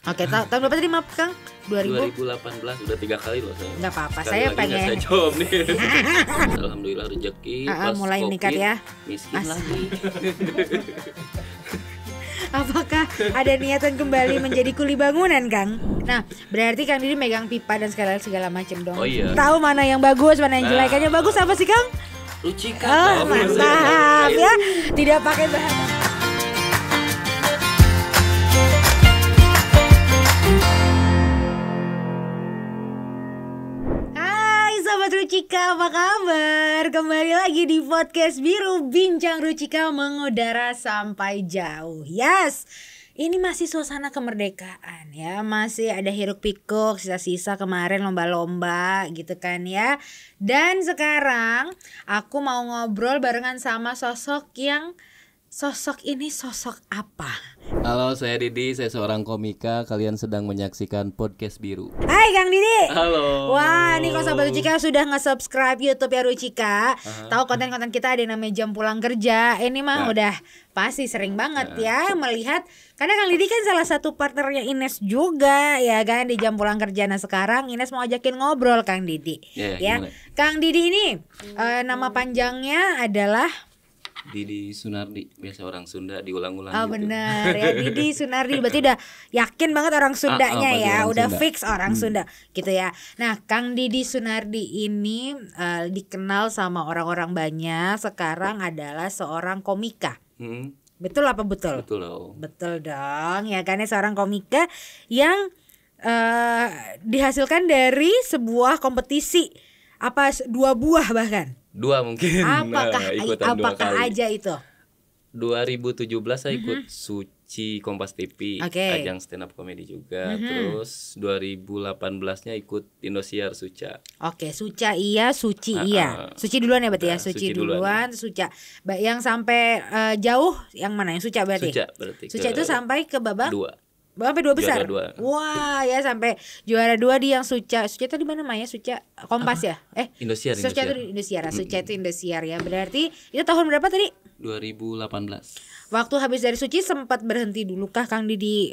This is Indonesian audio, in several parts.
Oke, tahun berapa tadi maaf Kang? 2018 udah 3 kali loh saya. Nggak apa-apa, Sekali saya lagi pengen. nggak saya jawab nih. Alhamdulillah rezeki pas mulai COVID, meningkat ya. miskin lagi. Apakah ada niatan kembali menjadi kuli bangunan, Kang? Nah, berarti Kang Didi megang pipa dan segala macam dong. Oh iya. Tahu mana yang bagus, mana yang jelek. Yang bagus apa sih, Kang? Rucika. Mantap ya. Tidak pakai bahan. Sobat Rucika, apa kabar? Kembali lagi di podcast Biru, bincang Rucika mengudara sampai jauh. Yes, ini masih suasana kemerdekaan ya. Masih ada hiruk pikuk, sisa-sisa kemarin lomba-lomba gitu kan ya. Dan sekarang aku mau ngobrol barengan sama sosok ini sosok apa? Halo, saya Didi, saya seorang komika. Kalian sedang menyaksikan podcast Biru. Hai Kang Didi. Halo. Wah, nih kalau Sobat Rucika sudah nge-subscribe YouTube ya Rucika, tahu konten-konten kita ada yang namanya jam pulang kerja. Ini mah udah pasti sering banget ya melihat. Karena Kang Didi kan salah satu partnernya Ines juga ya kan di jam pulang kerja. Nah sekarang Ines mau ajakin ngobrol Kang Didi. Ya. Kang Didi ini nama panjangnya adalah Didi Sunardi, biasa orang Sunda diulang-ulang gitu. gitu. Benar ya, Didi Sunardi berarti udah yakin banget orang Sundanya ya, udah Sunda. Fix orang Sunda gitu ya. Nah, Kang Didi Sunardi ini dikenal sama orang-orang banyak sekarang adalah seorang komika. Betul apa betul? Betul dong. Betul dong, ya kan seorang komika yang dihasilkan dari sebuah kompetisi dua buah bahkan. 2 mungkin. Apakah aja itu? 2017 saya ikut Suci Kompas TV, ajang stand up comedy juga. Terus 2018-nya ikut Indosiar Suca. Oke, Suca iya, Suci iya. Suci duluan ya berarti ya. Suci duluan, Suca. Yang sampai jauh yang mana? Yang Suca berarti? Suca itu sampai ke babak 2. Sampai 2 besar. Wah, ya sampai juara 2 di yang Suca. Suca itu di mana Maya? Suca Kompas ya? Indosiar. Suca itu Indosiar. Suca itu Indosiar ya. Berarti itu tahun berapa tadi? 2018. Waktu habis dari Suci sempat berhenti dulu kah Kang Didi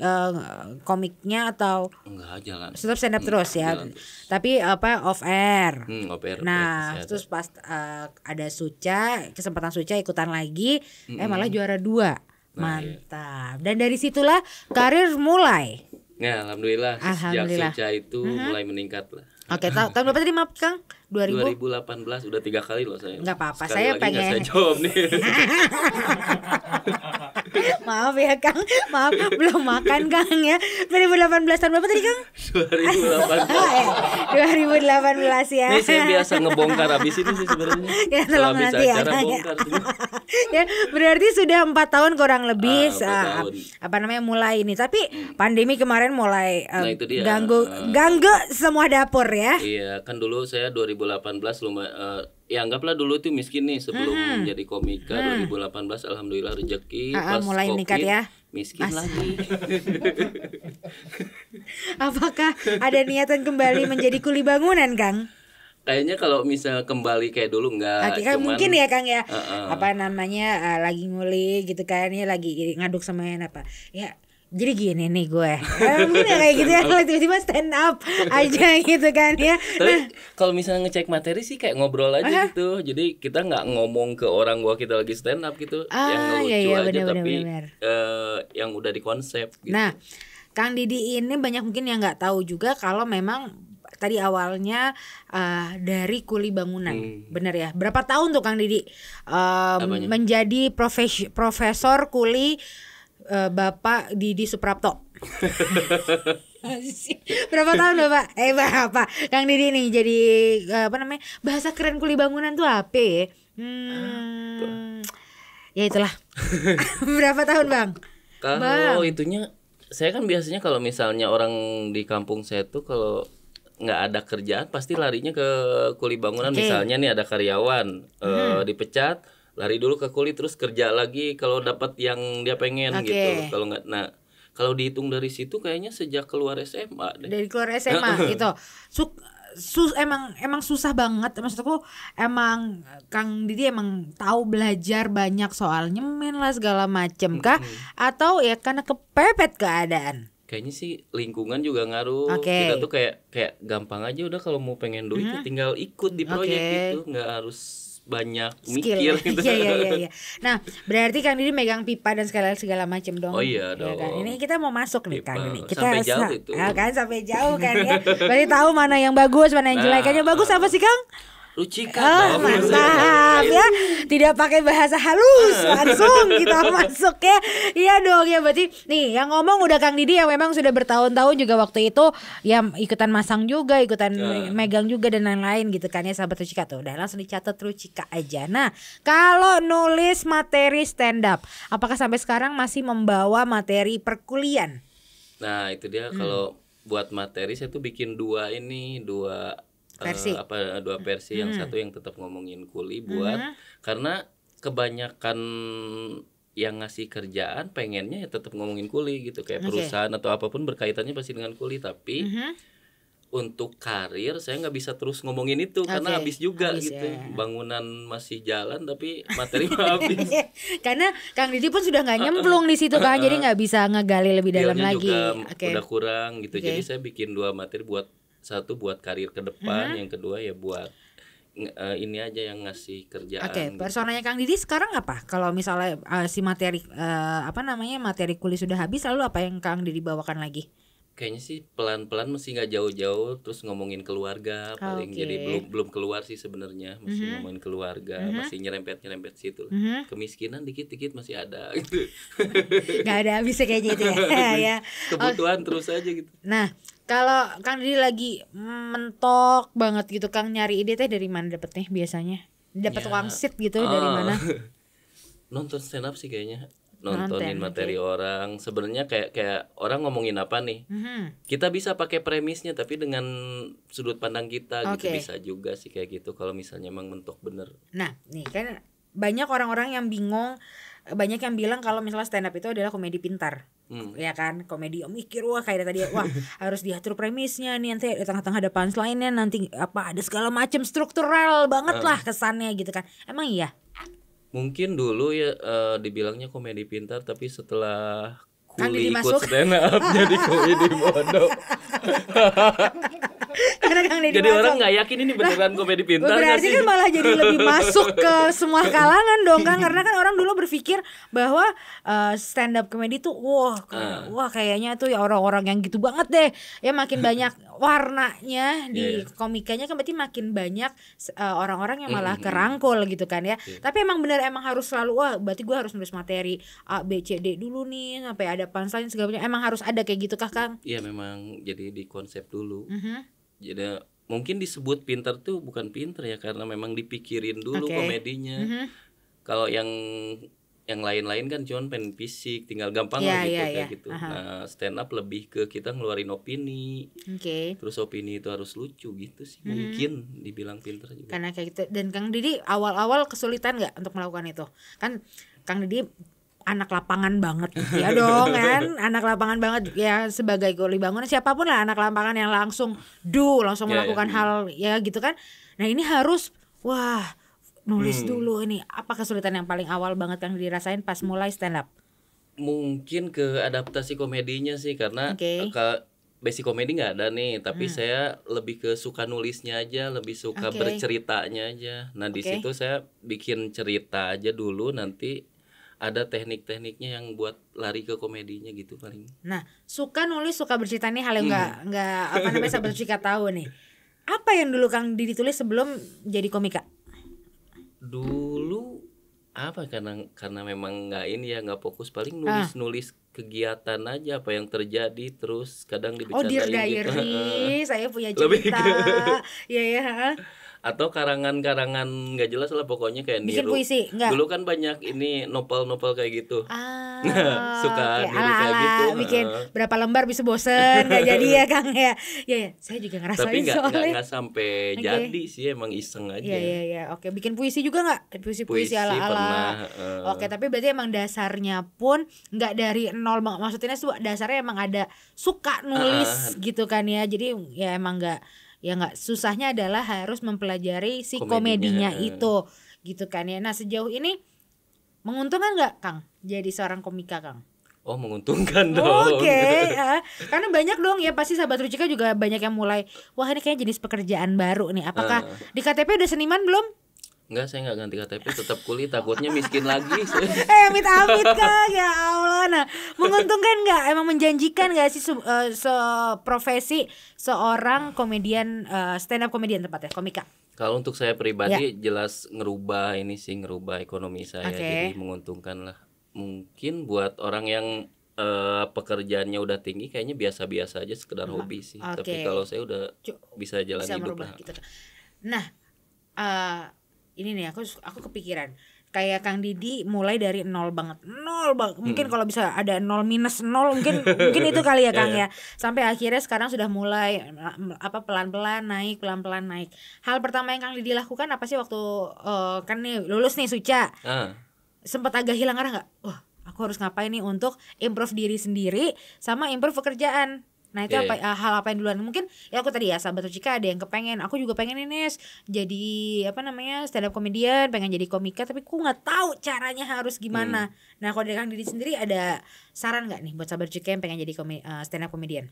komiknya atau enggak, jalan. Tetap stand up terus ya. Tapi off air. Off air. Nah, terus pas ada Suca, kesempatan Suca ikutan lagi, malah juara 2. Mantap. Dan dari situlah karir mulai. Ya, alhamdulillah. Sejak Suca itu mulai meningkat lah. Oke, tahun berapa tadi maaf Kang? 2018 udah 3 kali loh saya. Nggak apa-apa, sekali saya lagi pengen. Saya jawab nih. Maaf ya Kang, maaf belum makan Kang ya. 2018 tahun berapa tadi Kang? 2018 ya. Ini saya biasa ngebongkar habis ini sih sebenarnya. Ya tolong nanti ya. Ya, berarti sudah 4 tahun kurang lebih mulai ini. Tapi pandemi kemarin mulai ganggu semua dapur ya. Iya, kan dulu saya 2018 lumayan ya anggaplah dulu itu miskin nih sebelum menjadi komika. 2018 alhamdulillah rezeki pas mulai meningkat ya. Miskin lagi. Apakah ada niatan kembali menjadi kuli bangunan, Kang? Kayaknya kalau misal kembali kayak dulu enggak. Mungkin ya Kang ya. Lagi nguli gitu kan ya, lagi ngaduk sama apa. Ya jadi gini nih gue mungkin ya kayak gitu ya, tiba-tiba stand up aja gitu kan ya. Tapi kalau misalnya ngecek materi sih kayak ngobrol aja gitu. Jadi kita nggak ngomong ke orang gua kita lagi stand up gitu, yang ngelucu aja tapi yang udah dikonsep gitu. Nah, Kang Didi ini banyak mungkin yang nggak tahu juga kalau memang tadi awalnya dari kuli bangunan. Bener ya? Berapa tahun tuh Kang Didi menjadi profesor kuli Bapak Didi Suprapto? Berapa tahun Bapak? Bapak Kang Didi nih jadi bahasa keren kuli bangunan tuh apa ya? Ya itulah. Berapa tahun Bang? Kalau itunya saya kan biasanya kalau misalnya orang di kampung saya tuh kalau nggak ada kerjaan pasti larinya ke kuli bangunan. Misalnya nih ada karyawan dipecat, lari dulu ke kuli terus kerja lagi kalau dapat yang dia pengen gitu. Kalau nggak, nah kalau dihitung dari situ kayaknya sejak keluar SMA deh. Dari keluar SMA gitu. Emang susah banget, maksudku emang Kang Didi emang tahu belajar banyak soal nyemen lah segala macem kah, atau ya karena kepepet keadaan? Kayaknya sih lingkungan juga ngaruh. Oke. Kita tuh kayak gampang aja udah kalau mau pengen duit tuh tinggal ikut di proyek gitu, nggak harus banyak mikir gitu. Iya. Nah, berarti Kang Didi megang pipa dan segala macam dong. Oh iya Ya kan? dong. Ini kita mau masuk nih Pipa. Kang Didi. Kita Sampai jauh itu. kan sampai jauh kan ya. Berarti tahu mana yang bagus, mana yang jelek. Yang bagus apa sih, Kang? Rucika dong. Mantap ya. Tidak pakai bahasa halus, langsung kita masuk ya. Iya dong ya, berarti nih yang ngomong udah Kang Didi yang memang sudah bertahun-tahun juga waktu itu ya ikutan masang juga, ikutan megang juga dan lain-lain gitu kan ya sahabat Rucika tuh. Udah langsung dicatat Rucika aja. Nah, kalau nulis materi stand up, apakah sampai sekarang masih membawa materi perkuliahan? Nah, itu dia kalau buat materi saya tuh bikin dua versi. Dua versi. Yang satu yang tetap ngomongin kuli buat karena kebanyakan yang ngasih kerjaan pengennya ya tetap ngomongin kuli gitu, kayak perusahaan atau apapun berkaitannya pasti dengan kuli, tapi untuk karir saya nggak bisa terus ngomongin itu karena habis juga gitu ya. Bangunan masih jalan tapi materi habis. Karena Kang Didi pun sudah nggak nyemplung di situ kan, jadi nggak bisa ngegali lebih dalam lagi. Udah kurang gitu. Jadi saya bikin dua materi, satu buat karir ke depan, yang kedua ya buat ini aja yang ngasih kerjaan. Gitu. Personanya Kang Didi sekarang apa? Kalau misalnya si materi materi kuliah sudah habis, lalu apa yang Kang Didi bawakan lagi? Kayaknya sih pelan-pelan masih nggak jauh-jauh, terus ngomongin keluarga paling. Jadi belum keluar sih sebenarnya, masih ngomongin keluarga, masih nyerempet situ. Kemiskinan dikit-dikit masih ada gitu. Gak ada habisnya kayaknya itu ya. Kebutuhan terus aja gitu. Nah, kalau Kang Didi lagi mentok banget gitu, Kang nyari ide teh dari mana dapetnya biasanya? Dapat wangsit gitu dari mana? Nonton stand up sih kayaknya. Nontonin materi orang. Sebenarnya kayak orang ngomongin apa nih, kita bisa pakai premisnya tapi dengan sudut pandang kita gitu, bisa juga sih kayak gitu kalau misalnya emang mentok bener. Nah nih kan banyak orang-orang yang bingung, banyak yang bilang kalau misalnya stand up itu adalah komedi pintar. Ya kan, komedi mikir wah kayak tadi harus diatur premisnya nih, nanti di tengah-tengah ada punchline-nya, nanti ada segala macam struktural banget lah kesannya gitu kan. Emang iya? Mungkin dulu ya dibilangnya komedi pintar, tapi setelah Kuli ikut stand up jadi komedi bodoh. Jadi orang nggak yakin ini beneran komedi pintar. Berarti kan malah jadi lebih masuk ke semua kalangan dong kan, karena kan orang dulu berpikir bahwa stand up comedy tuh wah kayaknya tuh ya orang-orang yang gitu banget deh ya, makin banyak warnanya di komikanya kan, berarti makin banyak orang-orang yang malah kerangkul gitu kan ya. Tapi emang bener emang harus selalu berarti gue harus nulis materi A B C D dulu nih sampai ada punchline segala macam, emang harus ada kayak gitu kah Kang? Iya memang jadi di konsep dulu. Jadi mungkin disebut pintar tuh bukan pintar ya, karena memang dipikirin dulu komedinya. Kalau yang lain-lain kan cuman pengen fisik, tinggal gampang lah gitu kayak gitu. Nah stand up lebih ke kita ngeluarin opini. Terus opini itu harus lucu gitu sih. Mungkin dibilang pintar juga. Karena kayak gitu. Dan Kang Didi awal-awal kesulitan nggak untuk melakukan itu? Kan Kang Didi anak lapangan banget ya dong kan, anak lapangan banget ya, sebagai kuli bangunan siapapun lah anak lapangan yang langsung melakukan hal ya gitu kan. Nah ini harus nulis dulu. Ini apa kesulitan yang paling awal banget yang dirasain pas mulai stand up? Mungkin ke adaptasi komedinya sih, karena basic komedi nggak ada nih, tapi saya lebih ke suka nulisnya aja, lebih suka berceritanya aja. Nah di situ saya bikin cerita aja dulu, nanti ada teknik-tekniknya yang buat lari ke komedinya gitu paling. Nah, suka nulis, suka bercerita nih hal yang nggak sahabat Rucika tahu nih. Apa yang dulu Kang Didi tulis sebelum jadi komika? Dulu apa karena memang nggak fokus, paling nulis kegiatan aja apa yang terjadi, terus kadang dibicarain Dear Diary, saya punya cerita. Iya. Atau karangan-karangan nggak jelas lah pokoknya, kayak bikin puisi enggak? Dulu kan banyak ini novel kayak gitu. Suka kayak gitu. Bikin berapa lembar bisa bosen nggak jadi ya Kang ya. Ya saya juga ngerasain. Tapi nggak sampai jadi sih, emang iseng aja. Iya. Oke, bikin puisi juga nggak? Puisi ala-ala. Oke, tapi berarti emang dasarnya pun nggak dari nol, maksudnya dasarnya emang ada suka nulis gitu kan ya. Jadi ya emang nggak susahnya adalah harus mempelajari si komedinya itu gitu kan ya. Nah sejauh ini menguntungkan nggak Kang jadi seorang komika Kang? Oh, menguntungkan dong. Oke, karena banyak dong ya pasti sahabat Rucika juga banyak yang mulai, wah ini kayaknya jenis pekerjaan baru nih. Apakah di KTP udah seniman belum? Enggak, saya nggak ganti KTP, tetap kuli, takutnya miskin lagi. Amit-amit Kang, ya Allah. Nah, menguntungkan nggak? Emang menjanjikan nggak sih profesi seorang komedian, stand up komedian tepatnya, komika? Kalau untuk saya pribadi jelas ngerubah ekonomi saya, Oke. jadi menguntungkan lah. Mungkin buat orang yang pekerjaannya udah tinggi kayaknya biasa-biasa aja, sekedar hobi sih. Oke. Tapi kalau saya udah bisa jalan Bisa hidup merubah lah. gitu. Nah, ini nih aku kepikiran. Kayak Kang Didi mulai dari nol banget. Mungkin kalau bisa ada nol minus nol mungkin itu kali ya Kang ya. Sampai akhirnya sekarang sudah mulai pelan-pelan naik. Hal pertama yang Kang Didi lakukan apa sih waktu kan nih lulus nih Suca? Sempat agak hilang arah nggak? Wah, aku harus ngapain nih untuk improve diri sendiri sama improve pekerjaan. Nah itu hal apa yang duluan? Mungkin ya aku tadi ya sahabat Rucika ada yang kepengen, aku juga pengen ini jadi stand up comedian, pengen jadi komika, tapi aku nggak tahu caranya harus gimana. Nah kalau dari Kang Didi sendiri ada saran nggak nih buat sahabat Rucika yang pengen jadi stand up comedian?